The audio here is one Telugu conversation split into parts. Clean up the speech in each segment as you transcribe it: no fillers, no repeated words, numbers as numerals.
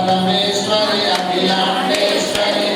परमेश्वरी अखिलांडेश्वरी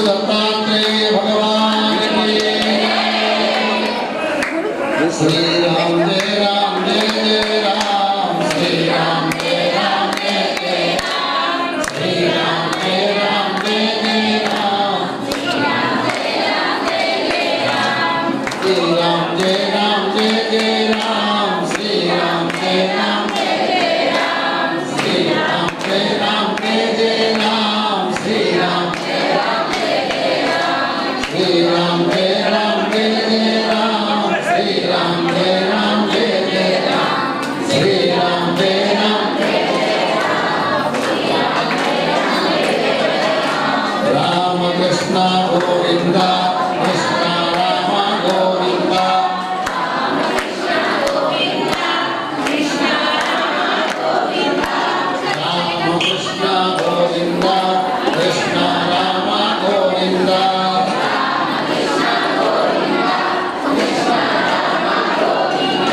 दत्तात्रेय भगवान की श्री राम जय राम जय जय राम श्री राम जय राम जय जय राम श्री राम जय राम जय जय राम श्री राम जय राम जय जय राम श्री राम जय राम जय जय राम श्री राम जय राम जय जय राम श्री राम जय राम जय जय राम श्री राम श्री राम जय राम जय जय राम श्री राम जय राम जय जय राम श्री राम जय राम जय जय राम राम कृष्ण गोविंद कृष्ण राम गोविंद राम कृष्ण गोविंद कृष्ण राम गोविंद राम कृष्ण गोविंद कृष्ण राम गोविंद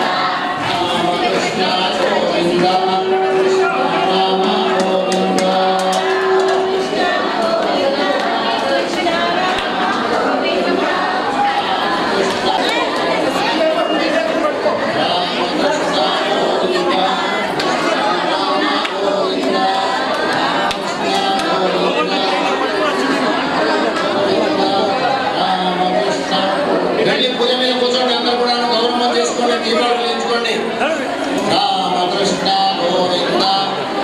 रामकृष्ण गोविंद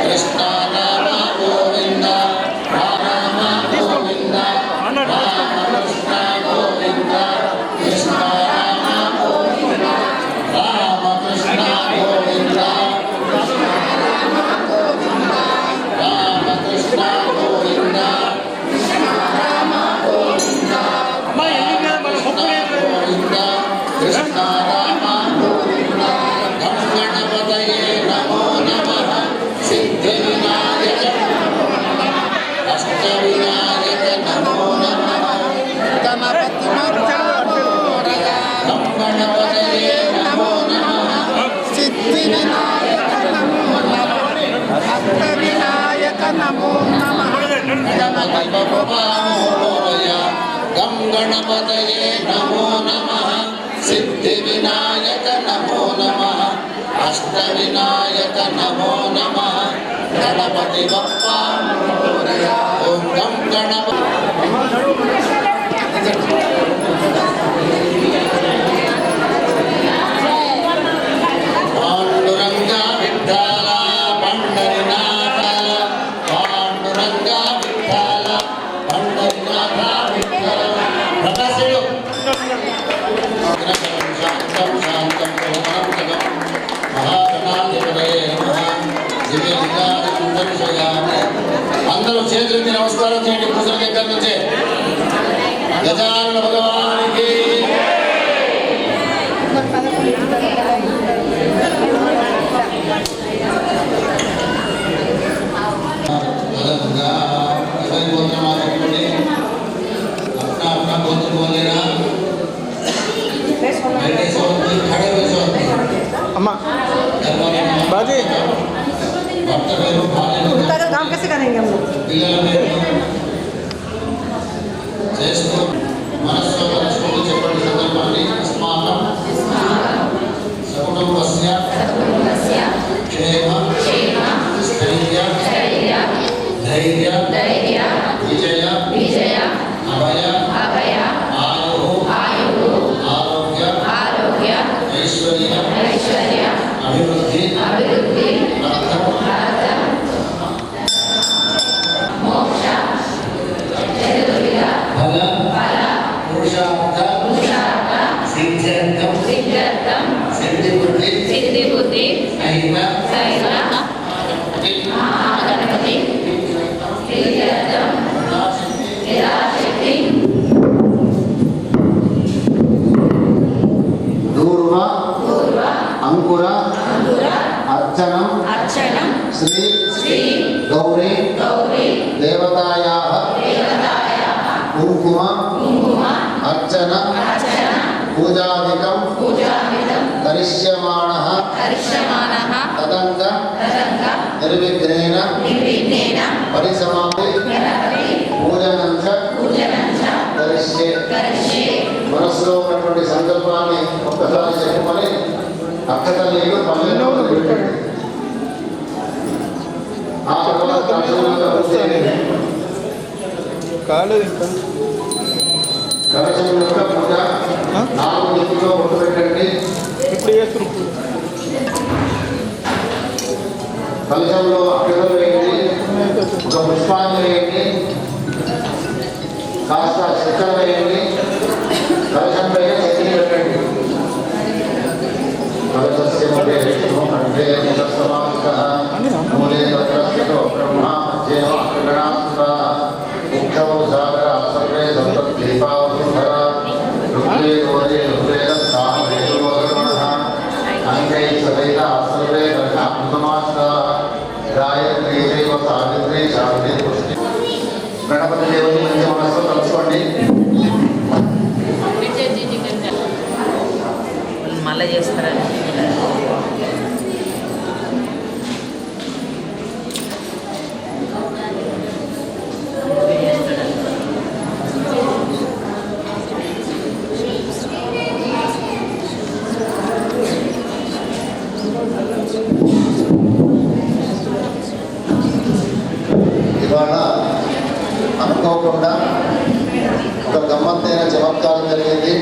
कृष्ण राम गोविंद राम गोविंद रामकृष्ण गोविंद कृष्ण राम गोविंद रामकृष्ण गोविंद रामकृष्ण गोविंद राम गोविंद कृष्ण राम गणपतये नमो नमः सिद्धिविनायक अष्टविनायक नमो नमः गणपतये नमो नमः सिद्धिविनायक नमो नमः अष्टविनायक नमो नमः गणपति बप्पा मोरया गं गणपतये नमो नमः सिद्धिविनायक नमो नमः अष्टविनायक नमो नमः गणपति बप्पा मोरया ओम गं गणपति पांडुरंगा विठ्ठल पंढरीनाथ पांडुरंगा विठ्ठल पंढरीनाथ विठ्ठल प्रकाशेलो शांतं शांतं प्रभुनामकं महागणाधिपतये नमः దివ్యలింగాన్ని దర్శయామి అందరూ చేతులెత్తి నమస్కారం చేయండి పూజల దగ్గర నుంచి గజానన భగవానికి अपना अपना गोत्र बोल लेना खड़े हुए अम्मा बाजी उड़ता का काम कैसे करेंगे हम लोग धैर्य विजय अभय आयु आरोग्य ऐश्वर्य మహాగణపతి దూర్వ అంకుర అర్చనం శ్రీ గౌరీ దేవతాయాః కుంకుమ అర్చన పూజాదికం కరిష్యమాణః తదంగ నిర్విఘ్నేన పరిసమాప్తి పూజనంచ కరిష్యే. మనస్సులో ఉన్నటువంటి సంకల్పాన్ని ఒక్కసారి చెప్పుకొని అక్షత నీళ్ళు పల్లెల్లో పెట్టండి. ఆ తర్వాత కాలేదు ఇంకా కలశం యొక్క పూజ 4 దిక్కులో ఒట్టు పెట్టండి. ఇప్పుడు చేస్తున్నాం. కలశంలో అక్షతలు వేయండి, ఒక పుష్పాన్ని వేయండి, కాస్త చక్కెర వేయండి, కలశం పైన చట్నీ పెట్టండి. కలశస్య మూలే విష్ణు కంఠే నిజస్తమాంకః మూలే తత్రస్థితో బ్రహ్మా మధ్యే అగ్రణాస్త్రాः ఉద్ధవ సాగర సర్వే సంతద్దీపావసుంధర రుక్మే గోరే రుగ్వేద సామవేదోదర్మణః అంగై సవేద సర్వే రక్షామృతమాస్త్రాः గాయత్రీ చైవ సావిత్రీ శాంతి పుష్టి. గణపతి దేవుని మంచి మనస్సు తలుచుకోండి. మళ్ళీ చేస్తారని ఇవాళ అనుకోకుండా ఒక గమ్మత్తైన చమత్కారం జరిగింది.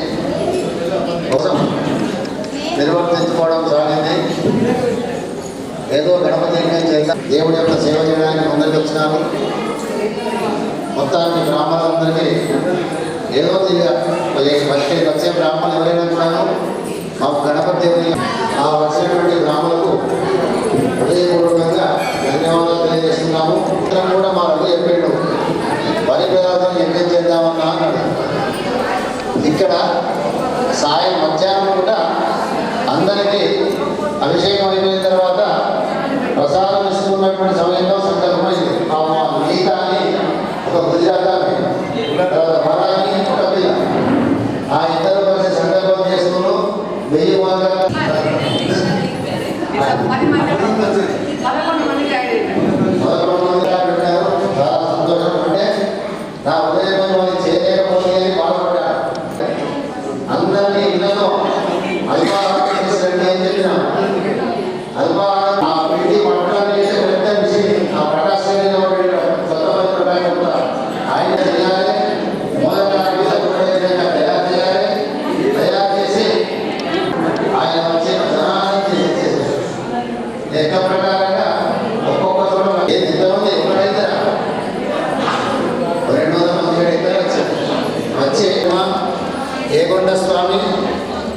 కోసం నిర్వర్తించుకోవడం సాగింది. ఏదో గణపతి చేద్దాం, దేవుడి యొక్క సేవ చేయడానికి ముందరికి వచ్చినాను. మొత్తానికి బ్రాహ్మణులందరికీ ఏదో వచ్చే బ్రాహ్మణులు ఎవరైనా కూడాను మాకు గణపతి దేవుని ఆ వచ్చినటువంటి బ్రాహ్మణులకు హృదయపూర్వకంగా ధన్యవాదాలు తెలియజేస్తున్నాము. ఇతరం కూడా మా రఘు చెప్పాడు, వరి పదార్థం యజ్ఞం చేద్దామన్నా అన్నాడు. ఇక్కడ మధ్యాహ్నం కూడా అందరికీ అభిషేకం అయిపోయిన తర్వాత ప్రసాదం ఇస్తున్నటువంటి సమయంలో సందర్భమైంది. గీత అని ఒక గుజరాత్ మరాఠీ ఒక పిల్ల, ఆ ఇద్దరు కలిసి సందర్భం చేస్తున్నారు. 1000 మంది 11 మంది పెట్టారు. చాలా సంతోషం. అంటే నా ఉదయం చేయలేకపోతే అని బాధపడ్డాడు. అందరినీ ఇళ్లలో అల్పాహారం చేసినట్టు ఏం చెప్పినా అల్పాహారం ఆ పిండి వంటలు చేసే పెద్ద విషయం. ఆ పటాశ్చర్యంలో ఆయన చేయాలి, మొదట తయారు చేయాలి. తయారు చేసి ఆయన వచ్చే జనాన్ని లెక్క ప్రకారంగా ఒక్కొక్క చోట ఎంతమంది ఎక్కడైతే 200 మంది వచ్చి ఏకొండ స్వామి,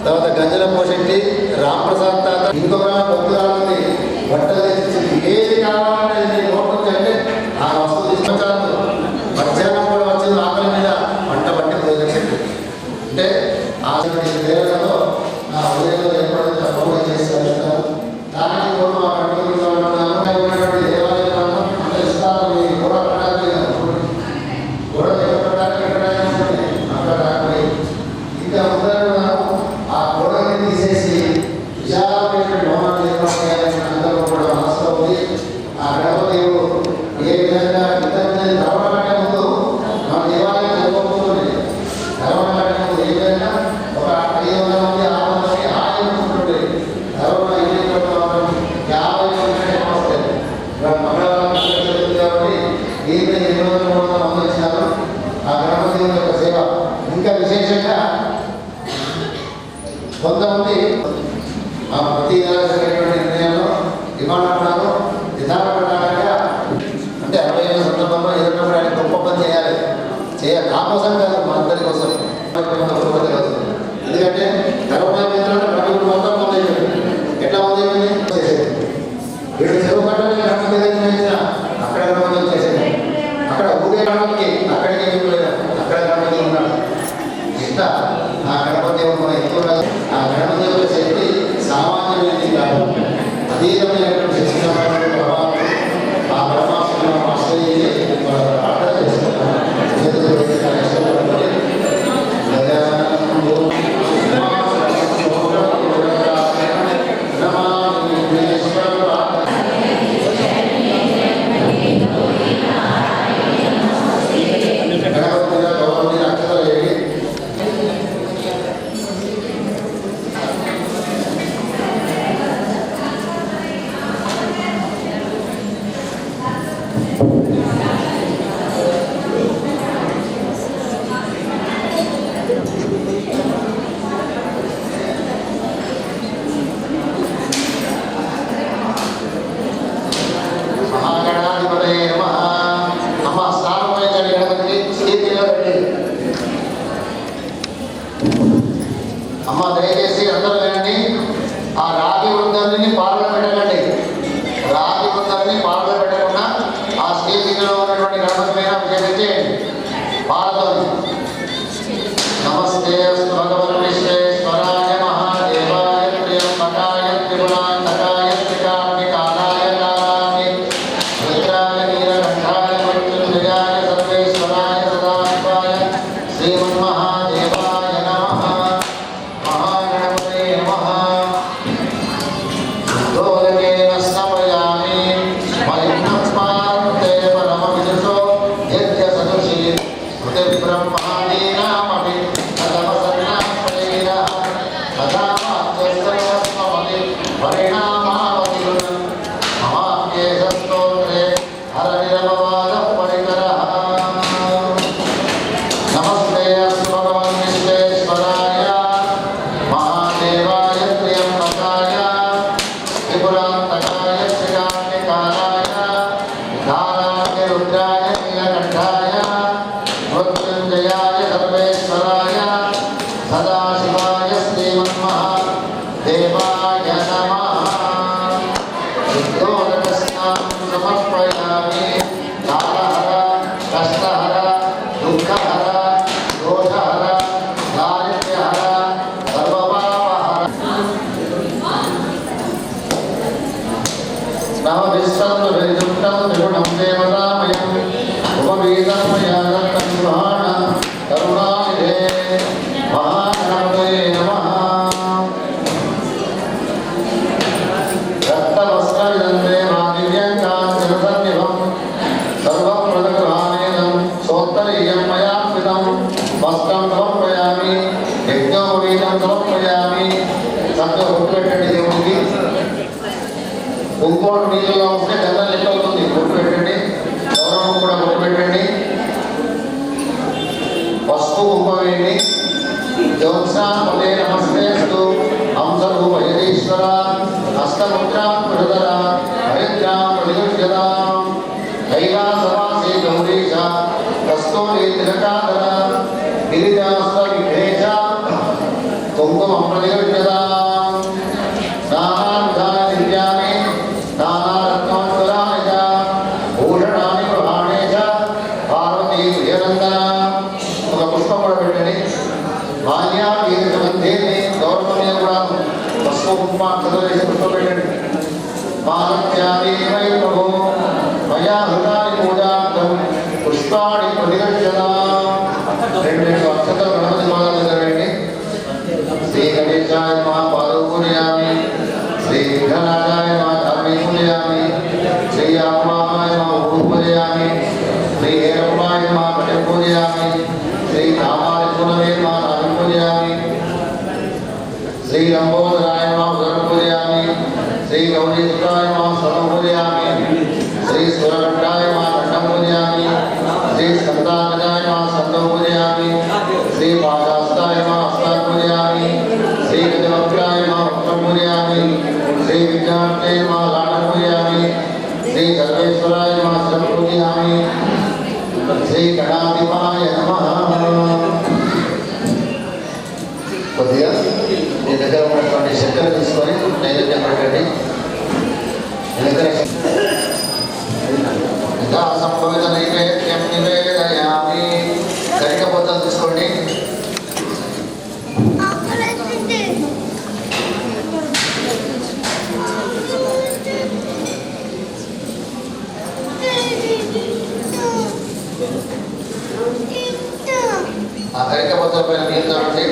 తర్వాత గంజల పోషెట్టి, రామప్రసాద్ తాత, ఇంకొక భక్తురాలని బట్టలు తెచ్చింది. ఏది కావాలంటే నోటు అంటే ఆ వస్తువు తీసుకొచ్చారు. మధ్యాహ్నం కూడా వచ్చింది. ఆకలి మీద వంట బట్టి పోయింది. అంటే ఆ దేవతలో నా ఉదయంలో ఏర్పడిన తప్పకుండా చేసి వెళ్తాను. దానికి కూడా మా పండుగలో ఉన్నటువంటి దేవాలయం అంటే ఇస్తారు. మీ కూడా కూడా అక్కడ ఇంకా అందరూ ఆ గోడని తీసేసి విశాలమైన భవనాన్ని ఏర్పాటు చేయాలని అందరూ కూడా మనసులో ఉంది. ఆ గణపతి ఏ విధంగా ఇతరులని ధర్మకంటే ముందు మన దేవాలయం జరగబోతుంది. ధర్మకంటే ముందు ఏ విధంగా ఒక 500 మంది 600 మంది ఆలయంటుండే ధర్మ 50 వస్తాయి. మంగళవారం జరుగుతుంది కాబట్టి ఈయన 200-300 మంది వచ్చినారు. ఆ గణపతి యొక్క సేవ ఇంకా విశేషంగా కొంతమంది ఆ ప్రతి నెలటువంటి నిర్ణయంలో విమానాలు విధాన ప్రకారంగా అంటే 60 సందర్భంలో ఏదైనా ఆయన గొప్ప పని చేయాలి. కాకోసం కాదు, మా అందరి కోసం. ఎందుకంటే ధర్మమైన మిత్రులు ప్రతి మొత్తం పొందేది ఎట్లా ఉంది అధీనమైనటువంటి శిక్షణమైన ప్రభావం ఆ పరమాత్మను ఆశ్రయించి ప్రార్థన చేస్తున్నాను. అమ్మ దయచేసి అందరూ వినండి. ఆ రాగి వృద్ధాన్ని పాటలు పెట్టకండి. రాగి వృద్ధాన్ని పాటలు పెట్టకుండా ఆ స్టేజ్లో ఉన్నటువంటి గణపతి పైన అభిషేకించేయండి పాలతో. నమస్తే అస్తు భగవన్ విశ్వేశ్వరాయ మహాదేవాయ త్ర్యంబకాయ త్రిపురాంతకాయ త్రికాగ్నికాలాయ కాలాయ రుద్రాయ నీలకంఠాయ మృత్యుంజయాయ సర్వేశ్వరాయ సదాశివాయ శ్రీమన్మహాదేవాయ నమః. మహాగణపతే నమః. ధోలకేన సమయామి మలినస్మార్తే పరమవిదుషో యజ్ఞ సదృశీ స్మృతి బ్రహ్మాదీనామపి కథమసన్నాశ్రయైరః కథామాత్యస్సర్వస్వమపి పరిణామావతి గుణం మమాప్యేష స్తోత్రే హరనిరమవాదః పరికరః. నమస్తే అస్తు భగవన్ విశ్వేశ్వరాయ మహాదేవాయ త్ర్యంబకాయ త్రిపురాంతకాయ త్రికాగ్నికాలాయ ధారాయ రుద్రాయ నీలకంఠాయ మృత్యుంజయాయ సర్వేశ్వరాయ సదాశివాయ శ్రీమన్మహాదేవాయ నమః. శుద్ధోదకస్నానం సమర్పయామి. కాలహర కష్టహర దుఃఖహర దోషహర దారిద్ర్యహర సర్వపాపహర. నవ విశ్వం విదుష్టం త్రిగుణం దేవతామయం ఉపవీతం మయా దత్తం గృహాణ కరుణానిధే. మహాగణపతే నమః. రక్తవస్త్రవిదం దేవాదివ్యం కాంచనసన్నిభం సర్వం ప్రజగృహానేదం సోత్తరీయం మయా కృతం. వస్త్రం సమర్పయామి. యజ్ఞోపవీతం సమర్పయామి. చక్కగా బొట్టు పెట్టండి దేవుడికి. కుంకుమ నీళ్ళలో ఉంటే గంధం లెక్క అవుతుంది. బొట్టు పెట్టండి. గౌరవం కూడా బొట్టు పెట్టండి. పసుపు కుంకుమ వేయండి. జోత్సాపదే నమస్తేస్తు హంసరూపయదీశ్వర హస్తముద్రాం ప్రజర హరిద్రాం ప్రతిగృహ్యతాం కైలాసవాసీ గౌరీశ కస్తూరి తిలకాధర గిరిజాస్త విఘ్నేశ కుంకుమం ప్రతిగృహ్యతాం. నానావిధాని దివ్యాని నానారత్నోత్తరాని చ భూషణాని గృహాణి చ పార్వతీ ప్రియనందన. ఒక పుష్పం కూడా పెట్టండి. మాల్యాదేని గౌరవం మీద కూడా పసుపు కుంకుమ చదువేసి పుష్పం పెట్టండి. మాలత్యాది వై ప్రభు మయా హృదాని పూజాంతం పుష్పాణి ప్రతిగృహ్యతాం. రెండు అక్షతలు గణపతి పాదాల దగ్గర వేయండి. శ్రీ గణేశాయ మా పాదం పూజయామి. శ్రీ విఘ్నరాజాయ మా ధర్మీ పూజయామి. శ్రీ ఆత్మాయ మా పూజయామి. శ్రీ హేరంబాయ మా పటం పూజయామి. శ్రీ కామాలిపునమే మా నామం పూజయామి. శ్రీ లంబోదరాయ మా ఉదరం పూజయామి. శ్రీ గౌరీసుతాయ మా స్వర్ణం పూజయామి. శ్రీ సురకంఠాయ మా కంఠం పూజయామి. శ్రీ స్కందానజాయ మా స్కందం పూజయామి. శ్రీ పాదాస్తాయ మా హస్తాన్ పూజయామి. శ్రీ గజవక్రాయ మా వక్రం పూజయామి. శ్రీ విజ్ఞానే మా లాటం పూజయామి. శ్రీ సర్వేశ్వరాయ మా శిరం పూజయామి. శ్రీ గణాధిపాయ నమః. కొద్దిగా మీ దగ్గర ఉన్నటువంటి శక్తిని తీసుకొని నైవేద్యం పెట్టండి. ఇంకా సంభవిత నైవేద్యం నివేదయామి. గరిక బొద్దలు తీసుకోండి. గంగమ్మతో పైన నీళ్ళు తోడండి.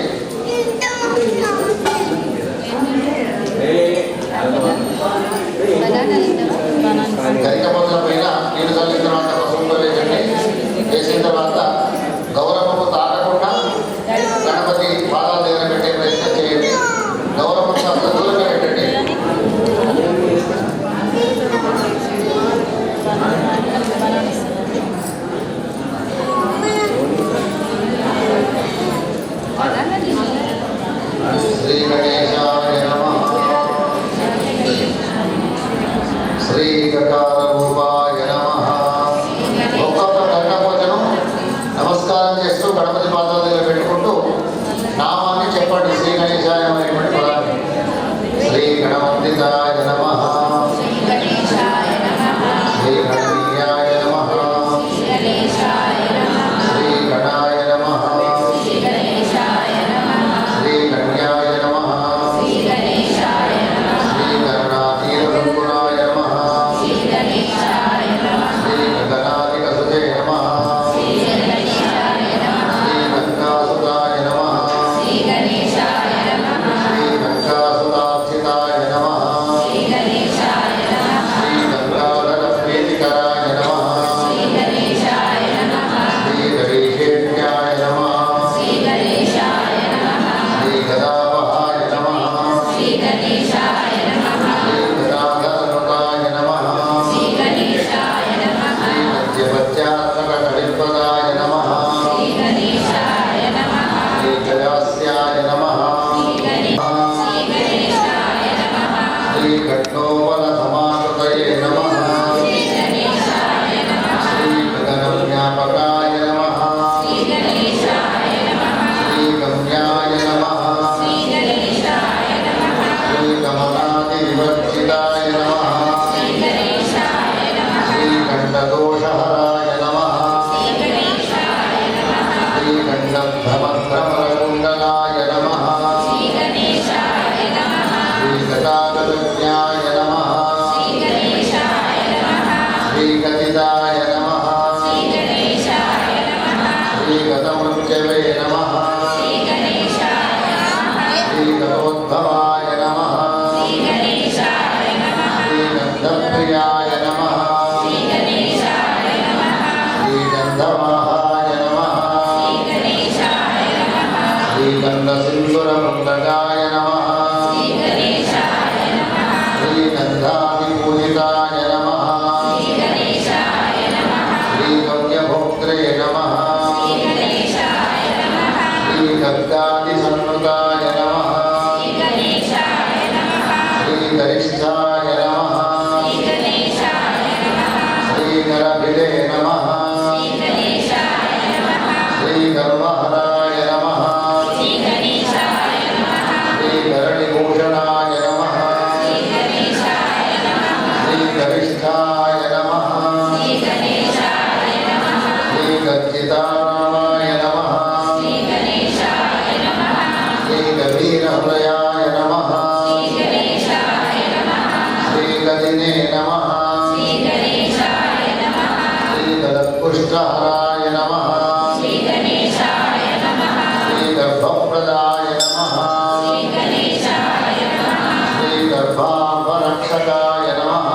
గంగమ్మతో పైన నీళ్ళు చల్లిన తర్వాత పసుపుతో వేయండి. వేసిన తర్వాత గౌరమ్మకు తాకకుండా గణపతి పాదాల దగ్గర పెట్టే ప్రయత్నం చేయండి. గౌరమ్మకు అంత దూరంగా పెట్టండి. శ్రీ గణేశాయ నమః. శ్రీ గకార రూపాయ నమః. ఒక్కొక్క గంగపూజను నమస్కారం చేస్తూ గణపతి పాదాల దగ్గర పెట్టుకుంటూ నామాన్ని చెప్పండి. శ్రీ గణేశాయ అనేటువంటి పదాన్ని. శ్రీ గణవందితాయ నమః. శ్రీ గణనీయాయ నమః. శ్రీ గణాయ నమః. శ్రీ కన్యాయ నమః. శ్రీ గణనాథీరగుణాయ నమః. శ్రీ గగనాధికసుతే నమః. శ్రీ గంగాసుతాయ నమః. శ్రీ గంగాసుతార్చితాయ నమః. శ్రీ గంగాధర ప్రీతికరాయ నమః. శ్రీ గణేశేన్యాయ నమః. శ్రీ గదావహాయ నమః. శ్రీ గదాధరనుతాయ నమః. శ్రీ మధ్యపత్యాత్మక కళిపదాయ నమః. శ్రీ గజాస్యాయ నమః. శ్రీ ఘట్నోపల సమాకృతయే నమః. శ్రీ గగనజ్ఞాపకాయ నమః. శ్రీ గమ్యాయ నమః. శ్రీ గమనాది వివర్జితాయ నమః. శ్రీ గండదోషహరాయ నమః. శ్రీ గండభ్రమభ్రమరకుండలాయ నమః. శ్రీ గతాగతజ్ఞాయ నమః. శ్రీ గతిదాయ నమః. శ్రీ గతమృత్యవే నమః. శ్రీ గతోద్భవాయ నమః. శ్రీ గంధప్రియాయ నమః. శ్రీ గంధవాహాయ నమః. శ్రీ గంధసింధురముండకాయ నమః. శ్రీ గంధాదిపూజితాయ నమః. శ్రీ గమ్యభోక్త్రే నమః. శ్రీ గర్గాదిసన్నుతాయ నమః. శ్రీ గరిష్ఠాయ నమః. శ్రీ గరభిదే నమః. శ్రీ గర్వహరాయ నమః. శ్రీ గరణిభూషణాయ నమః. శ్రీ గరిష్ఠాయ నమః. శ్రీ గర్జితారామాయ నమః. శ్రీ గభీరహృదయాయ నమః. శ్రీ గదినే నమః. శ్రీ గదత్పుష్టహరాయ నమః. శ్రీ గర్భప్రదాయ నమః. శ్రీ గర్భాపరక్షకాయ నమః.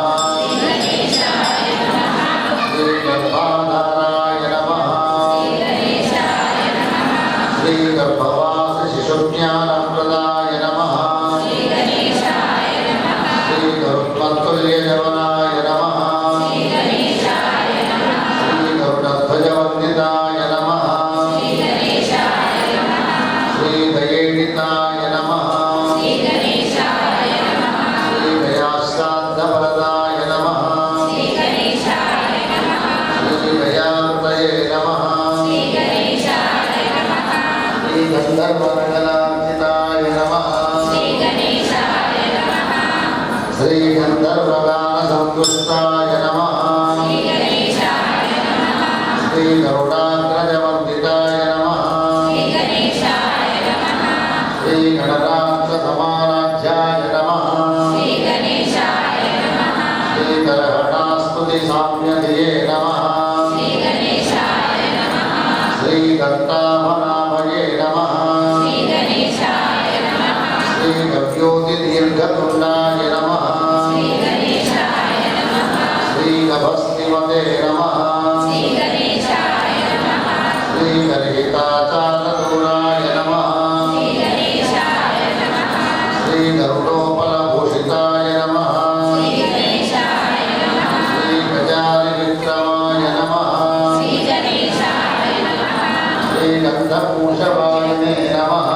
శ్రీ గర్భాధారాయ నమః. శ్రీ గర్భవాస శిశుజ్ఞానప్రదాయ నమః. శ్రీ గరుత్మత్తుల్యజవనాయ నమః. శ్రీ గరుడధ్వజవందితాయ నమః. శ్రీ దయేణితాయ నమః. శ్రీ దయాశ్రాద్ధవరదాయ నమః. శ్రీ దయామృతయే నమః. శ్రీ గంధర్వమండలార్చితాయ నమః. శ్రీ గంధర్వగాన సంతుష్టాయ నమః. శ్రీ గరుడాగ్రజవందితాయ నమః. శ్రీ గణరాక్ష సమారాధ్యాయ నమః. శ్రీ గరహటాస్తుతి సామ్యధియే నమః. శ్రీ గంటాభనాభయే నమః. श्रीनभस्तिमते नमः श्रीगर्हिताचारदूराय नमः श्रीगरुडोपलभूषिताय नमः श्रीगजारिविक्रमाय नमः श्रीगन्धपूषवायिने नमः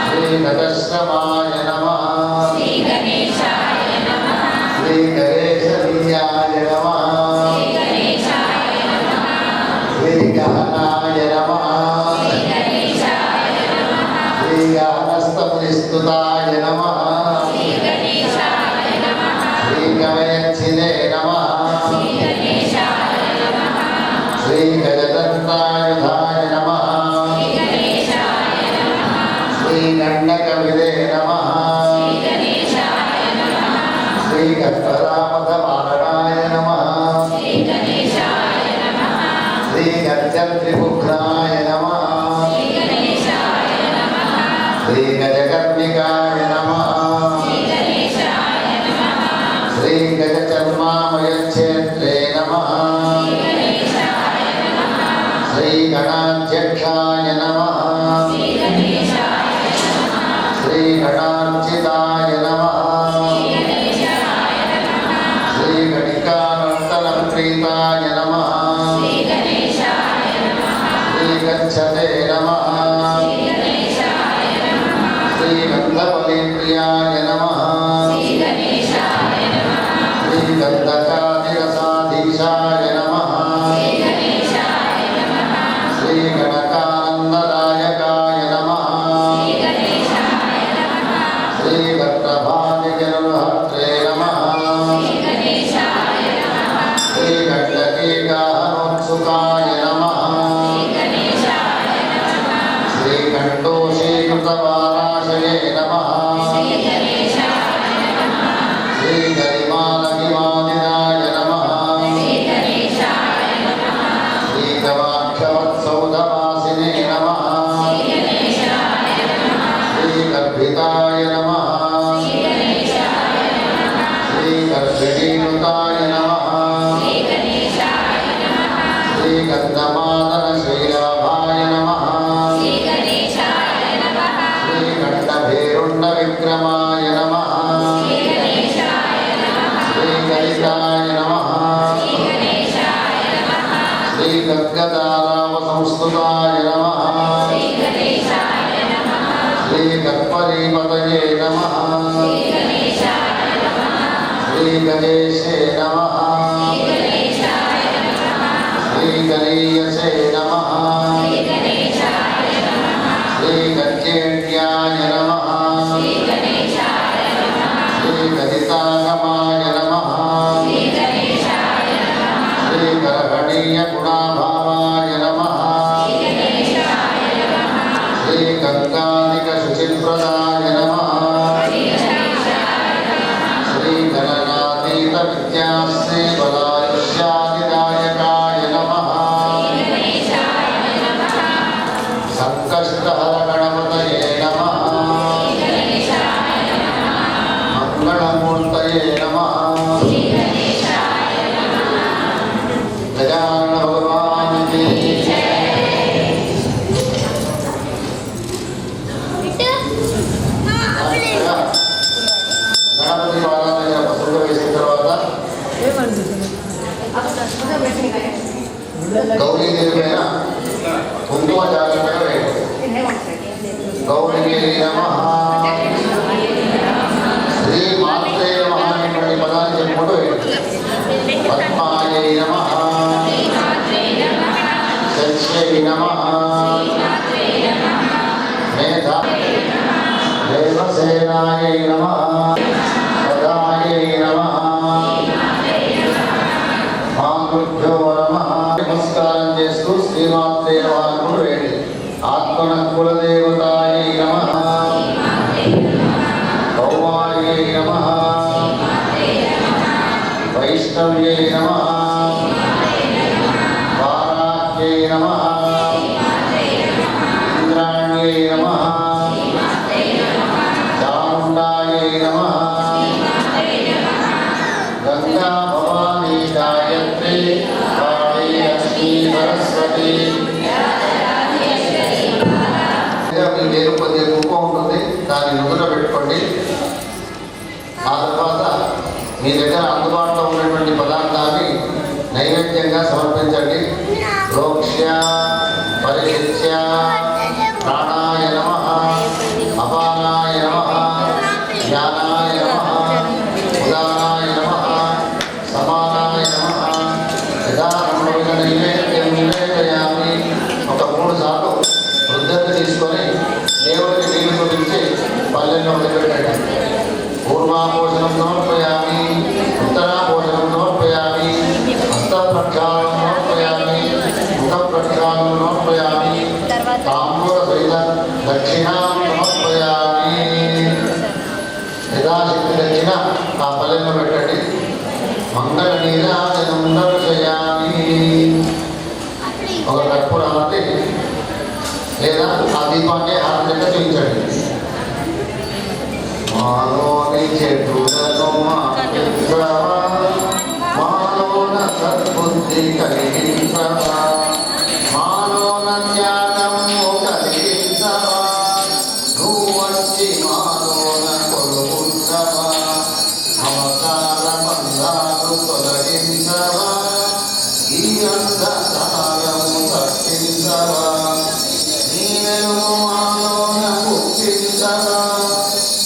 श्रीगजश्रमाय नमः श्रीगणेशनीयाय नमः श्रीगहनाय नमः श्रीगहनस्तमुनिस्तुताय नमः श्रीगमयच्छिने नमः श्रीगजदन्तायुधाय नमः श्रीगण्डकविदे नमः श्रीगत्परामथमारणाय नमः श्रीगजत्रिपुत्राय नमः श्रीगजकर्णिकाय नमः श्रीगजचर्मामयक्षेत्रे नमः श्रीगणाध्यक्षाय नमः श्रीगणार्चिताय नमः श्रीगणिकानर्तनप्रीताय नमः श्रीगच्छते नमः श्रीगन्धपरिप्रियाय नमः श्रीगन्धकादिरसाधीशाय नमः श्रीगणकानन्ददायकाय नमः श्रीगर्भभाग्यजनहर्त्रे नमः श्रीगण्डकीगाहनोत्सुकाय नमः श्रीगण्डोषीकृतवाराशये नमः श्रीगरिमालकिमादिनाय नमः श्रीगवाक्षवत्सौधवासिने नमः श्रीगर्भिताय नमः श्रीगर्भिणीनुताय नमः श्रीगन्धमादनश्रीलाभाय नमः श्रीगण्डभैरुण्डविक्रमाय नमः श्रीगणिताय नमः श्रीगद्गदारावसंस्तुताय नमः श्रीगत्परीपतये नमः श्रीगणेशे नमः श्रीगणेशे नमः श्रीगज्जेट्याय नमः श्रीगदितागमाय नमः श्रीगर्भणीयगुणाभावाय नमः श्रीगङ्गाधिकशुचिप्रदाय नमः श्रीगणनातीतविद्याश्रीबलायुष्यादिदायकाय नमः संकष्टहरगणपतये नमः मंगलमूर्तये नमः गजानन भगवान की गणपति बाला దగ్గర పసుపు వేసిన తర్వాత గౌరీదేవి పైన కుంకుమ జాగ్రత్తగా వేయండి. గౌరీ నమః శ్రీ మాత్రే నమః అనేటువంటి పదాన్ని చెప్పుకుంటూ వేయండి. పద్మాయై నమః శక్ష్యై నమః మేధా దేవసేనాయై నమః సదాయై నమః మాతృభ్యో నమః. నమస్కారం చేస్తూ శ్రీమాత్రే నమః అనుకుంటూ వేయండి. ఆత్మన కులదేవతాయై నమః భౌమాయై నమః వైష్ణవ్యై నమః వారాహ్యై నమః ఇంద్రాణ్యై నమః చాముండాయై నమః గంగా భవానీ గాయత్రి కాళీ లక్ష్మీ సరస్వతి. మీ పేరు కొద్దిగా కుంకుమ ఉంటుంది, దాన్ని నుదుట పెట్టుకోండి. ఆ తర్వాత మీ దగ్గర అందుబాటులో ఉన్నటువంటి పదార్థాన్ని నైవేద్యంగా సమర్పించండి. రోక్ష్య పరిశిత్య ప్రాణాయ నమః, అపానాయ నమః, జ్ఞానాయ నమః, ఉదానాయ నమః, సమానాయ నమః. యథారూఢ నైవేద్యం నివేదయామి. ఒక 3 సార్లు వృద్ధులు తీసుకొని దేవుడికి నీళ్లు చూపించి పల్లెల్లో వదిలిపెట్టండి. పూర్వాభూషణం సమర్పయామి, ఉత్తరాభూషణం సమర్పయామి, హస్తప్రక్షాళనం సమర్పయామి, ముఖప్రక్షాళనం సమర్పయామి, తాంబూల సహిత దక్షిణాం సమర్పయామి. యథాశక్తి దక్షిణ ఆ పల్లెల్లో పెట్టండి. మంగళ నీరాజనం దర్శయామి. ఒక కర్పూర హారతి లేదా ఆ దీపాన్ని హారతిగా చూపించండి. మాలోని చెడులను మాపించవా, మాలోన సద్బుద్ధి కలిగించవా, మాలోన త్యాగము కలిగించవా, నువ్వు వచ్చి మాలోన కొలుగుంచవా, మమకార బంధాలు తొలగించవా, ఈ అంధకారము తప్పించవా, నీ వెలుగు మాలోన పుట్టించవా,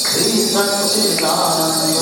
శ్రీ సచ్చిదానంద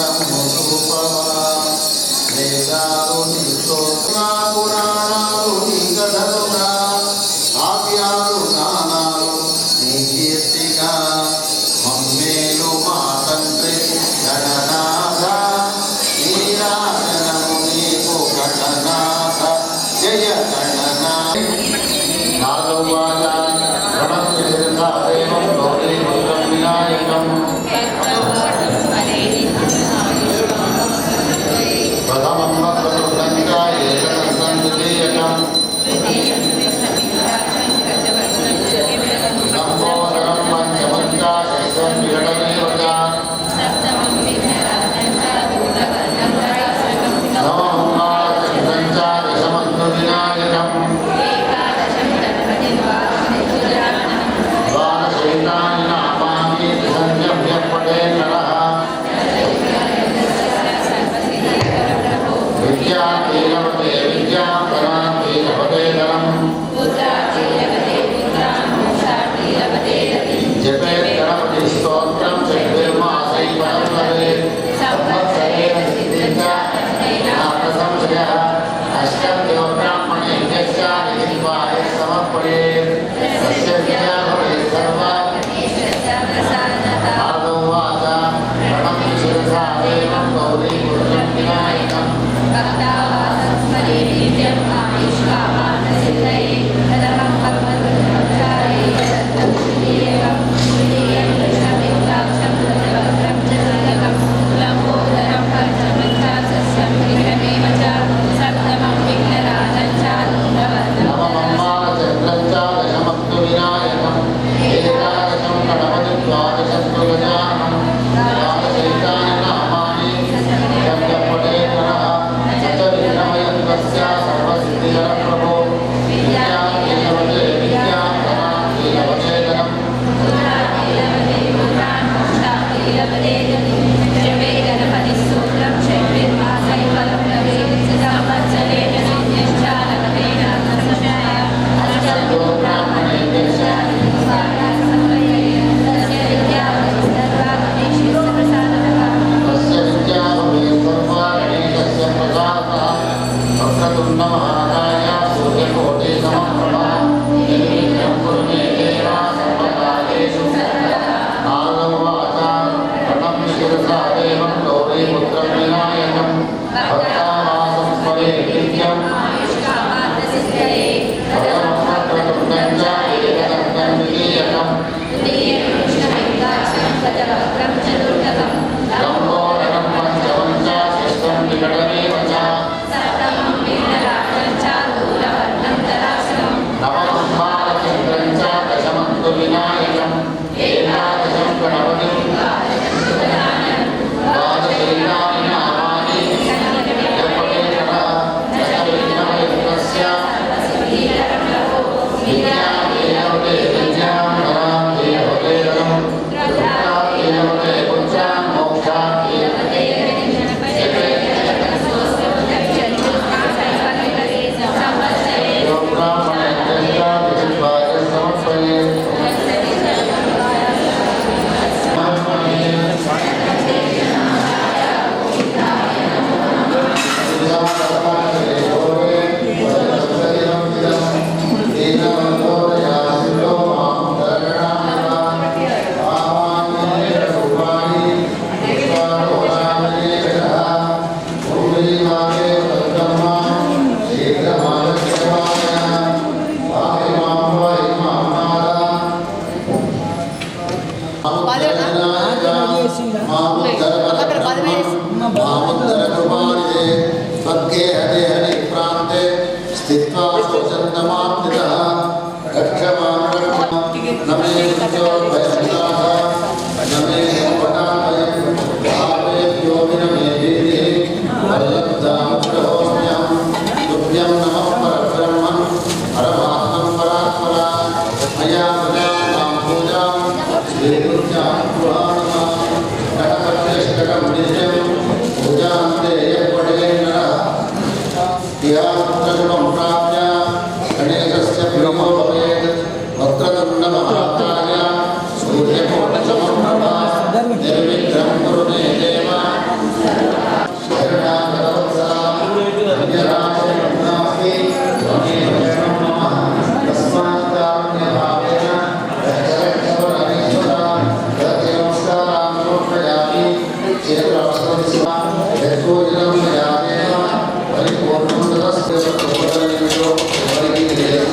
యశోజనం యాదేవ పరిపూర్ణంతో ఎవరికి లేదు.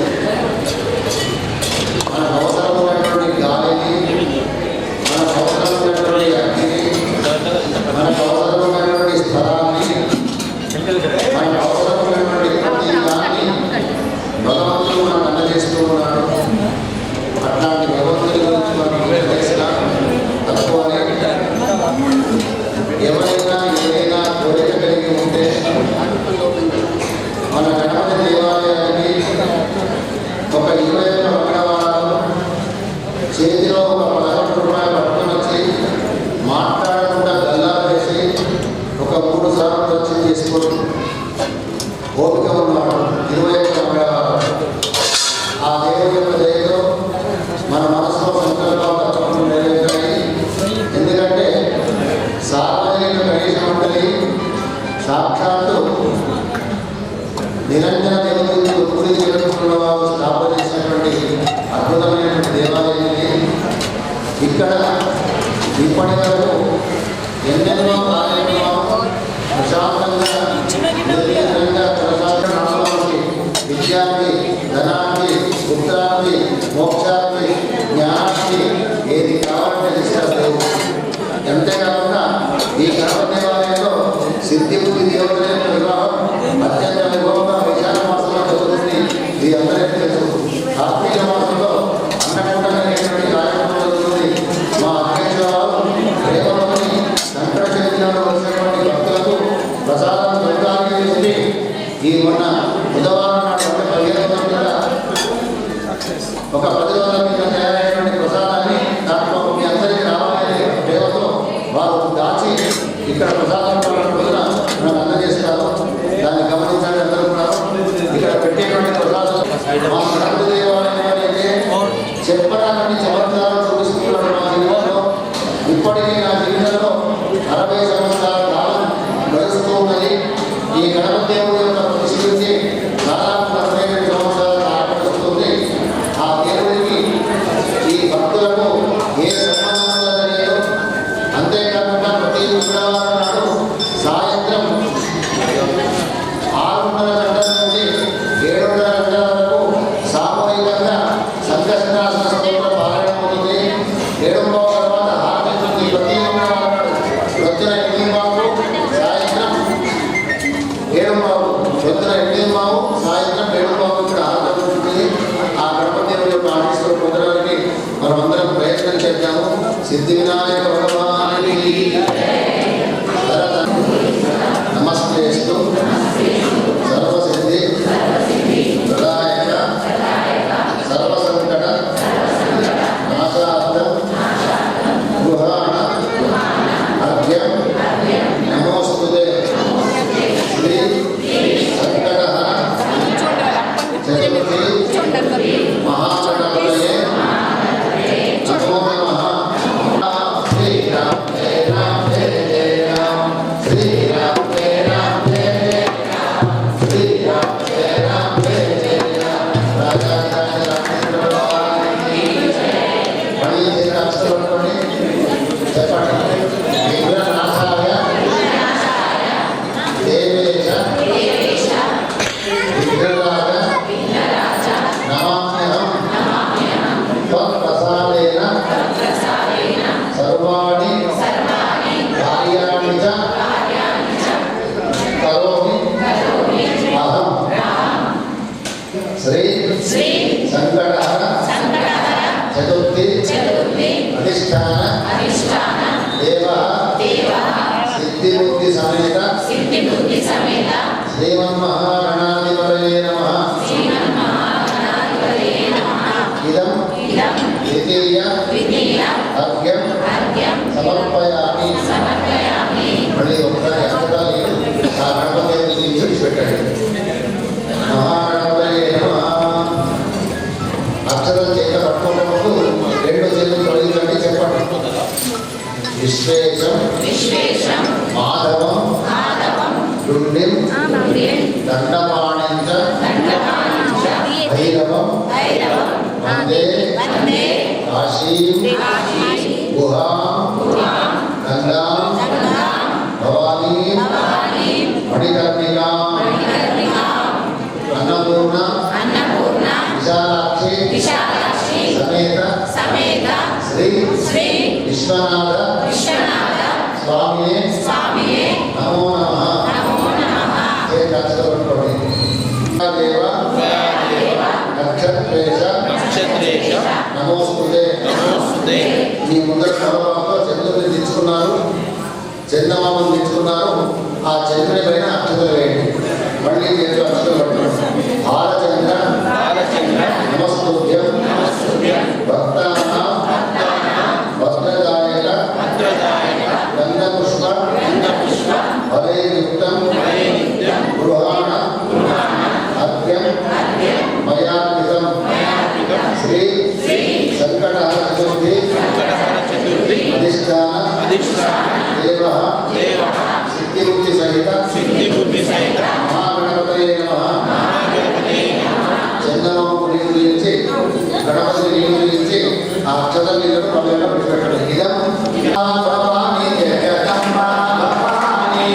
మనకు అవసరమైనటువంటి గాలిని, మనకు అవసరమైనటువంటి అగ్నిని, మనకు అవసరమైనటువంటి స్థలాన్ని, మనకు అవసరమైనటువంటి ప్రతి దాన్ని భగవంతుడు మనకు అందజేస్తూ ఉన్నాడు. అట్లాంటి భగవంతుడి గురించి మనం తెలిసిన తక్కువనే. ఎవరైనా ఏదైనా కోరిక కలిగి ఉంటే మన గణపతి దేవాలయానికి ఒక 20 మంగళవారాలు చేతిలో ఒక 11 రూపాయలు పట్టుకొని వచ్చి మాట్లాడకుండా గల్లా వేసి ఒక 3 సార్లు దర్శనం చేసుకొని ఓపిక ఉన్నాడు. 21 మంగళవారాలు ఆ దేవుడి యొక్క దయతో మన మనసులో సంకల్పాలు తప్పకుండా నెరవేర్చాయి. ఎందుకంటే సార్వజనిక గణేశ మండలి సాక్షాత్తు నిరంజన దేవతలు గురి జరుగుతున్న వారు స్థాపన చేసినటువంటి అద్భుతమైనటువంటి దేవాలయం ఇది. ఇక్కడ ఇప్పటి వరకు ఎన్నెన్నో కార్యక్రమాలు ప్రశాంతంగా నిర్విఘ్నంగా కొనసాగడానికి విద్యానికి, ధనానికి, పుత్రానికి, మోక్షానికి, జ్ఞానానికి ఏది కావాలంటే ఇస్తారు. అంతేకాకుండా ఈ గణపతి దేవాలయంలో సిద్ధి బుద్ధి దేవతల వివాహం అత్యంత వైభవంగా విశాఖ మాసంలో జరుగుతుంది. ఇది అందరికీ తెలుసు. కార్తీక మాసంలో అన్నకుండ అనేటువంటి కార్యక్రమం జరుగుతుంది. మా అధ్యక్షురాలు రేవతి సంకట చైతన్యంలో వచ్చినటువంటి భక్తులకు ప్రసాదం దొరకాలని వేసి ఈ మొన్న బుధవారం నాడు 15 రోజుల ఒక 10 రోజుల మీద తయారైనటువంటి ప్రసాదాన్ని దాంట్లో మీ అందరికీ రావాలనే ప్రేమతో వారు దాచి ఇక్కడ ప్రసాదం రోజున మనకు అందజేస్తారు. దాన్ని గమనించాలి అందరూ కూడా. ఇక్కడ పెట్టేటువంటి ప్రసాదం మా గణపతి దేవాలయం అయితే చెప్పడానికి చమత్కారం చూపిస్తున్నాడు మా జీవితంలో. ఇప్పటికీ నా జీవితంలో 60 సంవత్సరాల కాలం గడుస్తూ ఉన్నది. ఈ గణపతి దేవుడి యొక్క ప్రతిష్ఠించి దాదాపు 45 సంవత్సరాల ఆటపడుతుంది. ఆ దేవుడికి ఈ భక్తులకు ఏ సంబంధంగా తెలియదు. అంతేకాకుండా ప్రతి మంగళవారం నాడు సాయంత్రం 6:30 గంటల నుండి 7:30 గంటల వరకు సామూహికంగా సంకష్టనాశన స్తోత్రం పారాయణ అవుతుంది. 7:30 తర్వాత హారతి ఉంటుంది. ప్రతి మంగళవారం నాడు ప్రొద్దున 8:15 సాయంత్రం 7:15 ప్రొద్దున 8:15 సాయంత్రం 7:15 ఇక్కడ హారతి ఉంటుంది. ఆ గణపతి దేవుడి యొక్క ఆశీస్సులు పొందడానికి మనమందరం ప్రయత్నం చేద్దాము. సిద్ధి వినాయక భగవానికి నమస్తేస్తు సర్వసిద్ధి ప్రదాయక సర్వసంకట నాశార్థం గృహాణ అర్ఘ్యం నమోస్తుతే శ్రీ సంకటహర చతుర్థి మహాగణపతయే నమో నమః. శ్రీరామ జయ రామ జయ జయ రామ శ్రీరామ జయ రామ జయ జయ రామ శ్రీరామ జయ రామ జయ జయ రామ రాజారాజ రామచంద్ర భగవానికి మణి అక్షరంలోని చెప్పండి. విఘ్ననాశాయ దేవేశ విఘ్నరాజ నమామ్యహం త్వత్ప్రసాదేన సర్వాణి కార్యాణి చ కరోమి అహం. శ్రీ సంకటహర చతుర్థి అధిష్టాన దేవ సిద్ధిబుద్ధి సమేత శ్రీమన్మహాగణాధిపతయే నమః. ఇదం ద్వితీయ అర్ఘ్యం సమర్పయామి. మళ్ళీ ఒకసారి అక్షరాలు ఆ గణపతి నుంచి పెట్టండి. మహాగణపతయే నమః. అక్షరం చేత పట్టుకున్న ముందు 2 చేతులు తొలగించండి. చెప్పండి. విశ్వేశం మాధవం డుండిం దండపాణించ భైరవం వందే కాశీం గుహాం గంగాం భవానీం మణికర్ణికా అన్నపూర్ణ విశాలాక్షి సమేత శ్రీ విశ్వనాథ స్వామియే నమో నమః. నక్షత్రేష నమోస్తుతే. మీ ముందర చంద్రబాబుతో చంద్రుడిని తెచ్చుకున్నారు, చందమామను తెచ్చుకున్నారు. ఆ చంద్రుని పైన అక్షతలు వేయండి. మళ్ళీ చేతులు అక్షతలు పట్టుకోండి. బాలచంద్ర నమస్తుభ్యం భక్తానాం భద్రదాయక గంధపుష్ప ఫలైర్యుక్తం గృహాణ అర్ఘ్యం మయార్పితం శ్రీ సంకటహర చతుర్థి అధిష్టాన దేవః సిద్ధిబుద్ధి సహిత మహాగణపతయే నమః. చందమామ నీరు గురించి గణపతి నీరు గురించి ఆ అక్షత నీళ్ళను పల్లెల్లో పెట్టడం. ఇదం భవాని జగదంబా భవాని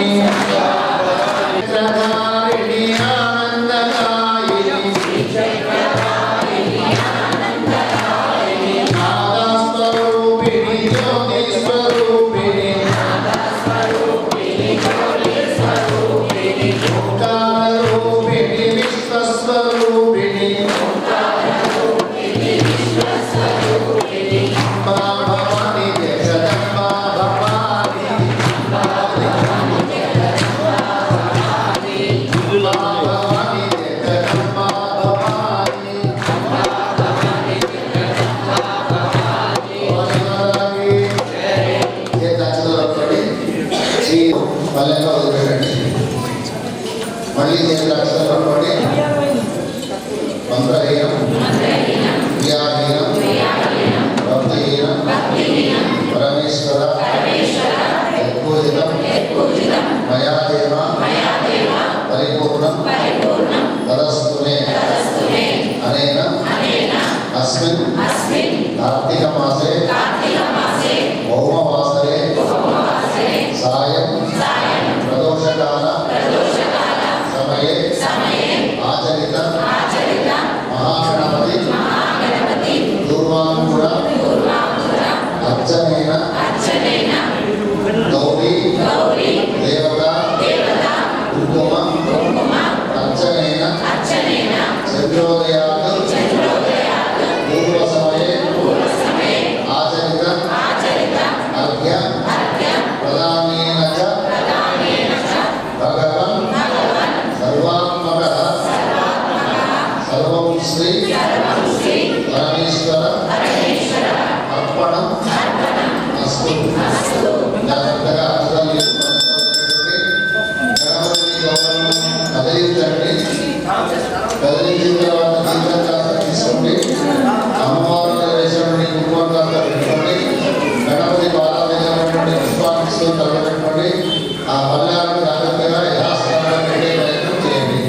చక్రధారిణి ఆనందదాయిని నాదస్వరూపిణి జ్యోతిస్వరూపిణి ఓంకారరూపిణి విశ్వస్వరూపిణి అంబా భవాని జగదంబా భవాని భవాని జగదంబా భవాని పల్లెల్లో వదిలిపెట్టండి. మళ్ళీ చేతులు అక్షరాలు పట్టుకోండి. మంత్రహీనం క్రియాహీనం భక్తిహీనం పరమేశ్వర యత్పూజితం మయాదేవ పరిపూర్ణం తదస్తునే అనేన అస్మిన్ కార్తీక మాసే భౌమవాసరే సాయం ప్రదోషకాల సమయే ఆచరిత మహాగణపతి దూర్వాంకుర అర్చనేన గౌరీ దేవత కుంకుమ అర్చనేన చంద్రోదయాత్ పూర్వ సమయే ఆచరిత అర్ఘ్య ప్రదానేన చ భగవన్ సర్వాత్మకః సర్వం శ్రీ పరమేశ్వర అర్పణం అస్తు. జాగ్రత్తగా అక్షరాలు గణపతిని గౌరవం కదిలించండి. కదిలించిన తర్వాత దీపం కాస్త తీసుకోండి. అమ్మవారి వేసినటువంటి కుంకుమ కాస్త పెట్టుకోండి. గణపతి పాదాల దగ్గర పుష్పాన్ని తగ్గబెట్టుకోండి. ఆ పల్లెలను జాగ్రత్తగా యథాస్థానంలో పెట్టే ప్రయత్నం చేయండి.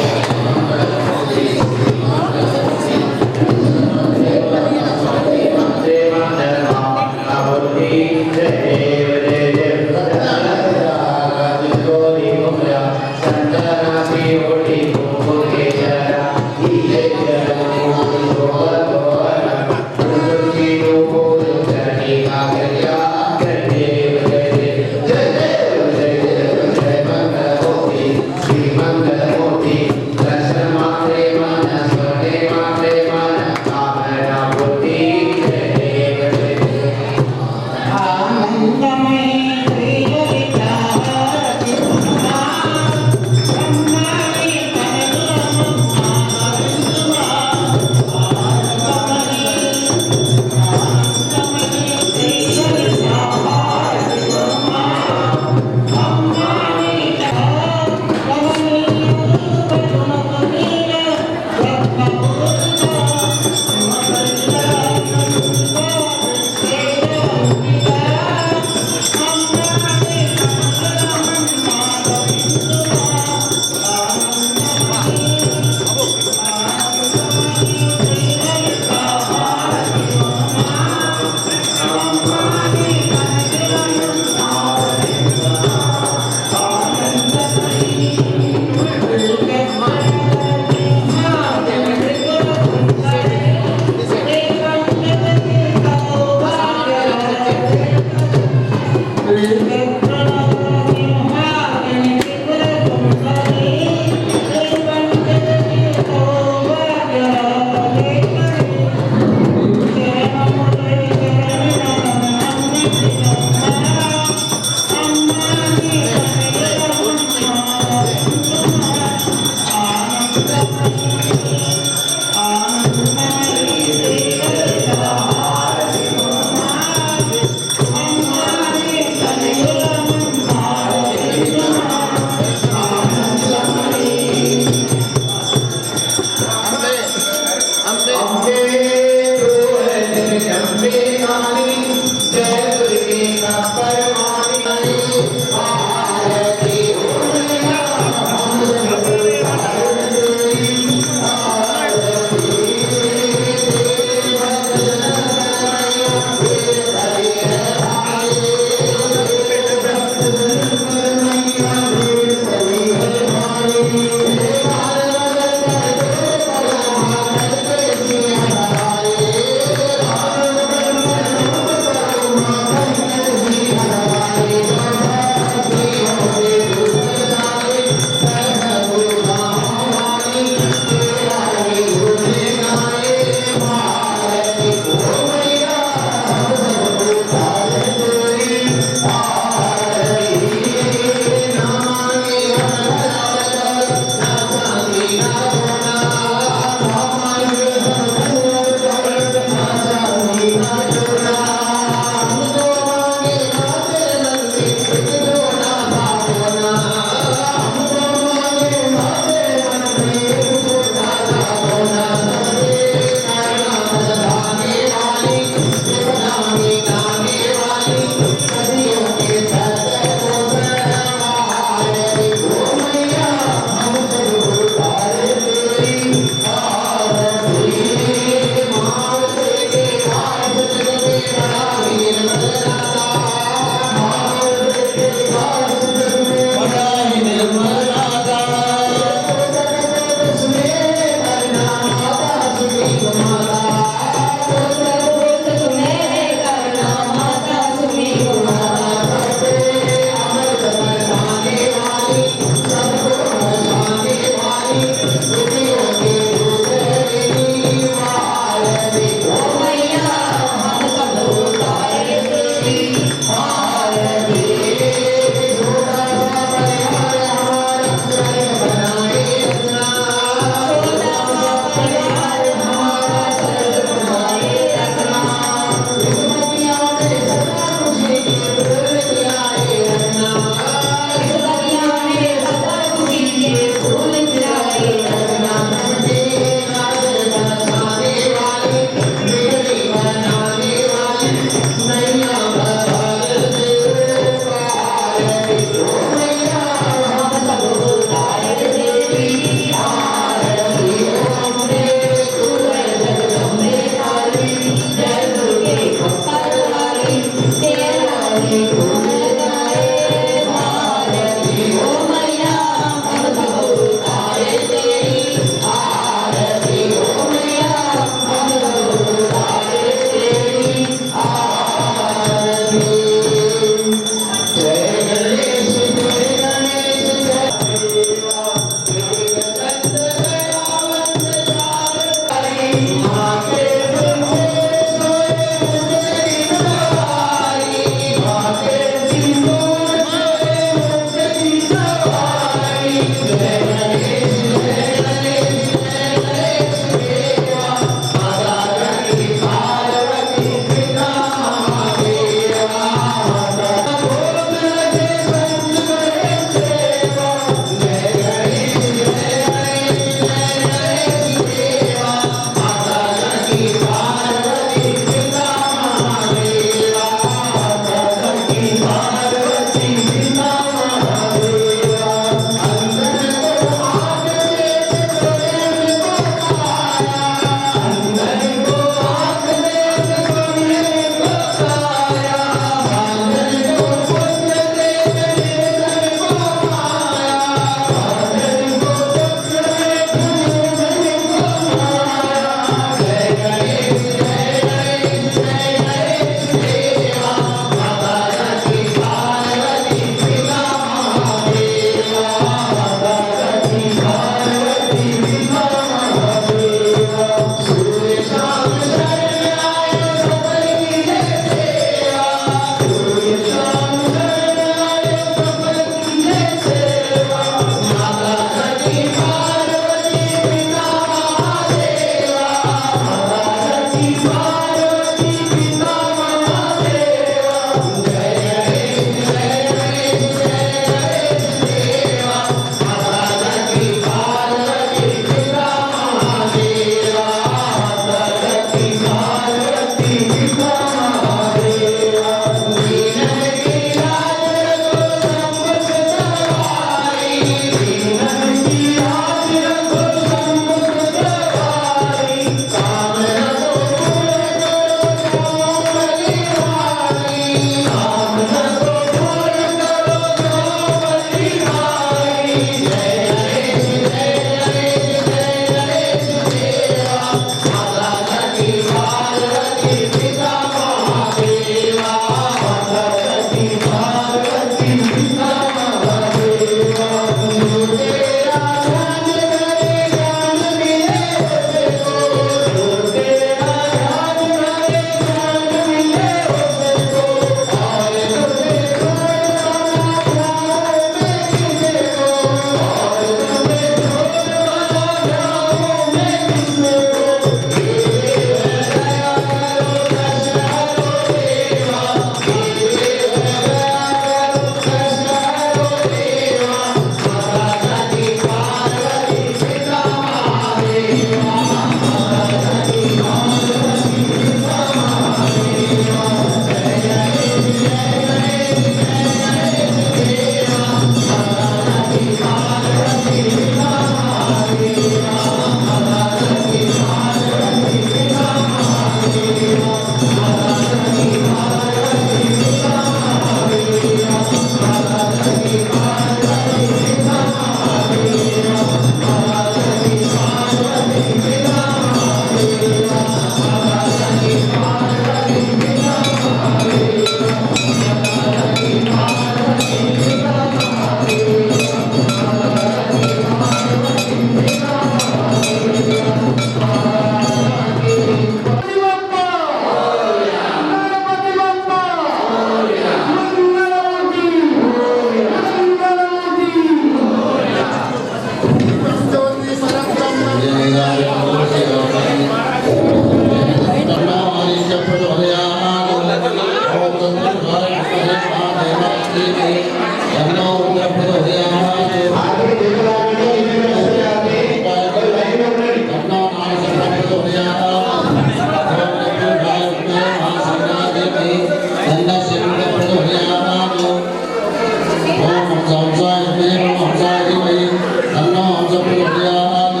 प्रचोदयात्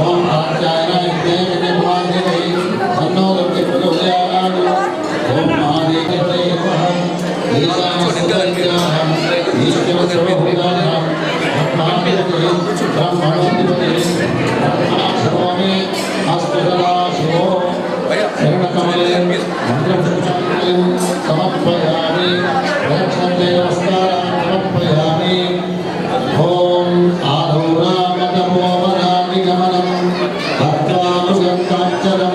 ओम कात्यायनाय विद्महे धीमहि तन्नो दुर्गे प्रचोदयात् ओम महादेवाय नमः ईशानसुतज्ञाः ईश्वरस्वरूपाः ब्रह्मणोऽधिपतिः सर्वमे अस्मृतला शिवो शरणकमले मन्त्रपुष्पाणि समर्पयामि प्रदक्षिणदेवस्तारान् समर्पयामि ॐ आधूरामतमोमरादिगमनं भक्त्वानुगन्ताञ्चलं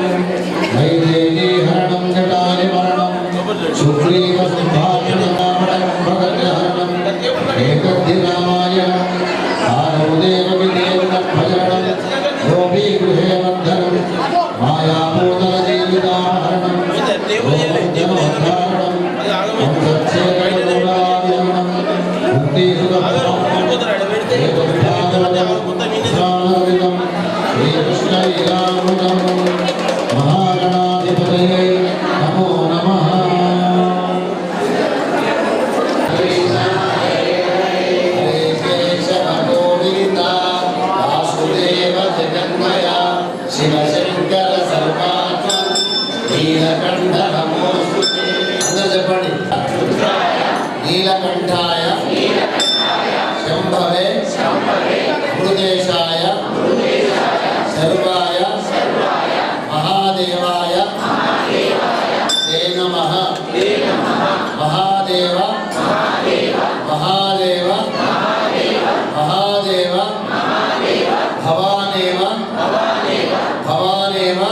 वैदेहीहरणं जटानिमरणं सुग्रीवसुभाषणकामणं भगजहरणम् एकद्धिरामाय आरोदेवविदेवनभजनं योगीगृहे वर्धनं मायाभूतलजीविताहरणं योगजनोद्धारणं वंशच्छेदगौरादिहरणं मुक्तिसुखं श्रीकृष्णलीलामृतं महागणाधिपतये नमो नमः। शिवशंकर सर्वात्मा नीलकंठ नमोस्तुते अंदर చెప్పండి नीलकंठाय शंभवे मृदेशाय सर्वाय महादेवाय ते नमः महादेव महादेव महादेव भवानेव भवानेव भवानेव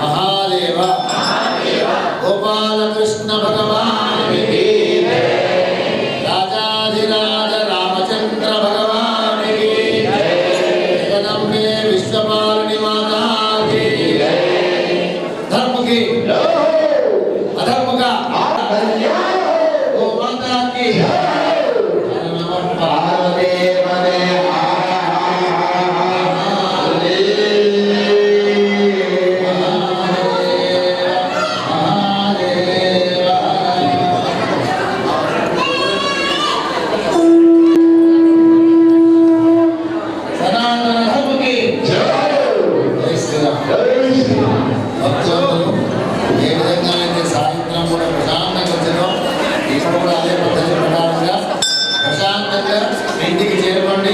महादेव गोपाल कृष्ण भगवान की राजाधिराज रामचंद्र भगवान की जगदम्बे विश्वपालिनी माता की धर्म की अधर्म का गो माता की नमः पार्वती ఇంటికి చేరుకోండి.